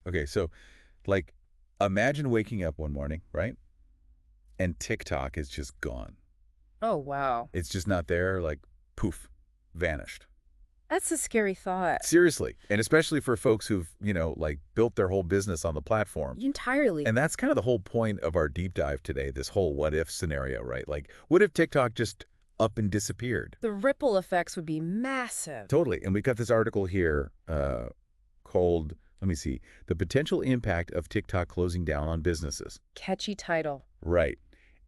Okay, so like imagine waking up one morning, right? And TikTok is just gone. Oh, wow. It's just not there, like poof, vanished. That's a scary thought. Seriously. And especially for folks who've, like built their whole business on the platform. Entirely. And that's kind of the whole point of our deep dive today, this whole what if scenario, right? Like, what if TikTok just up and disappeared? The ripple effects would be massive. Totally. And we've got this article here called, let me see, The Potential Impact of TikTok Closing Down on Businesses. Catchy title. Right.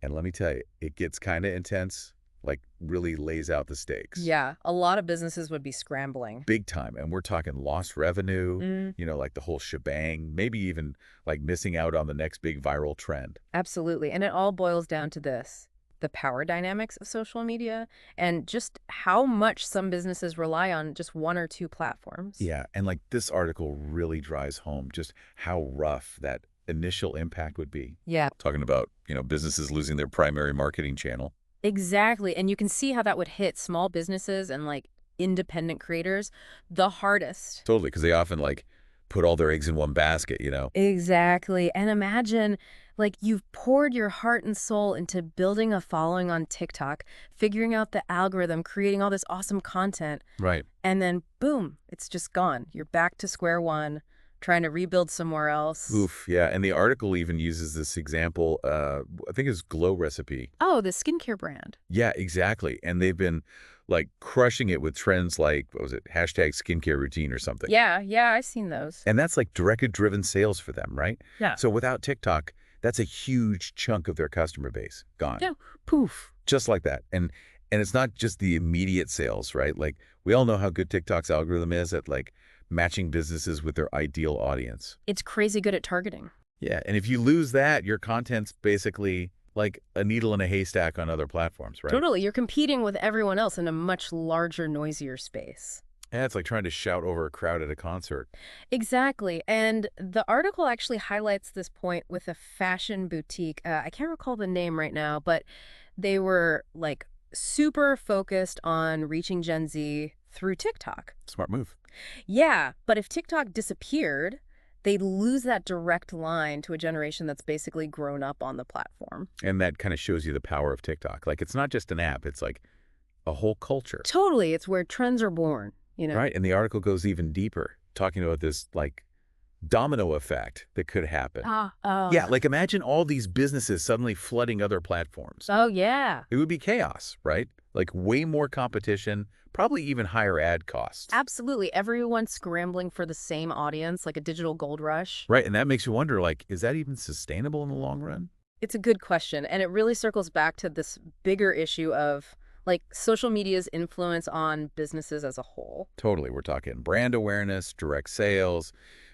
And let me tell you, it gets kind of intense, like really lays out the stakes. Yeah, a lot of businesses would be scrambling. Big time. And we're talking lost revenue, Mm, like the whole shebang, maybe even like missing out on the next big viral trend. absolutely. And it all boils down to this: the power dynamics of social media and just how much some businesses rely on just one or two platforms. Yeah. And like this article really drives home just how rough that initial impact would be. Yeah, Talking about, businesses losing their primary marketing channel. exactly. And you can see how that would hit small businesses and independent creators the hardest. Totally. Because they often like put all their eggs in one basket. Exactly. And imagine you've poured your heart and soul into building a following on TikTok, figuring out the algorithm, creating all this awesome content, Right. and then boom, it's just gone. You're back to square one, trying to rebuild somewhere else. Oof, yeah. And the article even uses this example, I think it's Glow Recipe. Oh, the skincare brand. Yeah, exactly. And they've been like crushing it with trends like, what was it, hashtag skincare routine or something. Yeah, yeah, I've seen those. And that's like directed driven sales for them, right? Yeah. So without TikTok, that's a huge chunk of their customer base gone. Yeah, poof. Just like that. And it's not just the immediate sales, right? Like we all know how good TikTok's algorithm is at like matching businesses with their ideal audience. It's crazy good at targeting. Yeah, and if you lose that, your content's basically like a needle in a haystack on other platforms, right? Totally. You're competing with everyone else in a much larger, noisier space. Yeah, it's like trying to shout over a crowd at a concert. Exactly. And the article actually highlights this point with a fashion boutique. I can't recall the name right now, but they were super focused on reaching Gen Z through TikTok. Smart move. Yeah, but if TikTok disappeared, they'd lose that direct line to a generation that's basically grown up on the platform. And that kind of shows you the power of TikTok. Like it's not just an app, it's like a whole culture. Totally. It's where trends are born. Right? And the article goes even deeper, talking about this like domino effect that could happen. Oh. Yeah, like imagine all these businesses suddenly flooding other platforms. Oh, yeah. It would be chaos, right? Like way more competition, probably even higher ad costs. Absolutely. Everyone's scrambling for the same audience, like a digital gold rush. Right, and that makes you wonder, like, is that even sustainable in the long run? It's a good question, and it really circles back to this bigger issue of social media's influence on businesses as a whole. Totally. We're talking brand awareness, direct sales,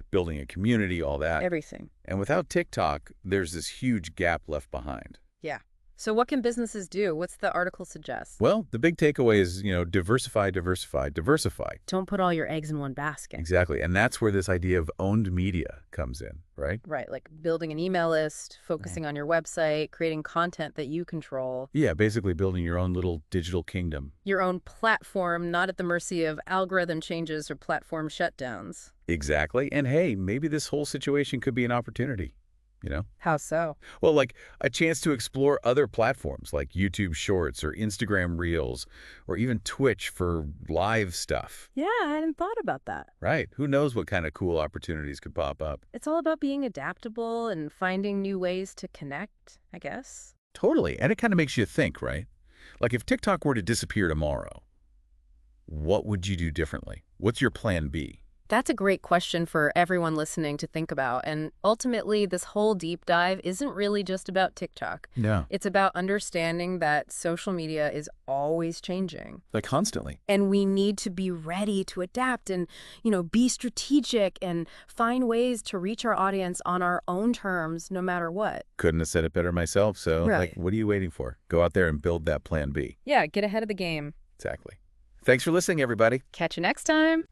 building a community, all that. Everything. And without TikTok, there's this huge gap left behind. Yeah. So what can businesses do? What's the article suggest? Well, the big takeaway is, diversify, diversify, diversify. Don't put all your eggs in one basket. Exactly. And that's where this idea of owned media comes in, right? Right, like building an email list, focusing on your website, creating content that you control. Yeah, basically building your own little digital kingdom. Your own platform, not at the mercy of algorithm changes or platform shutdowns. Exactly. And hey, maybe this whole situation could be an opportunity. How so? Well, like a chance to explore other platforms like YouTube Shorts or Instagram Reels or even Twitch for live stuff. Yeah, I hadn't thought about that. Right. Who knows what kind of cool opportunities could pop up? It's all about being adaptable and finding new ways to connect, I guess. Totally. And it kind of makes you think, right? Like if TikTok were to disappear tomorrow, what would you do differently? What's your plan B? That's a great question for everyone listening to think about. And ultimately, this whole deep dive isn't really just about TikTok. Yeah. It's about understanding that social media is always changing. Like constantly. And we need to be ready to adapt and, be strategic and find ways to reach our audience on our own terms, no matter what. Couldn't have said it better myself. So, Right. what are you waiting for? Go out there and build that plan B. Yeah, get ahead of the game. Exactly. Thanks for listening, everybody. Catch you next time.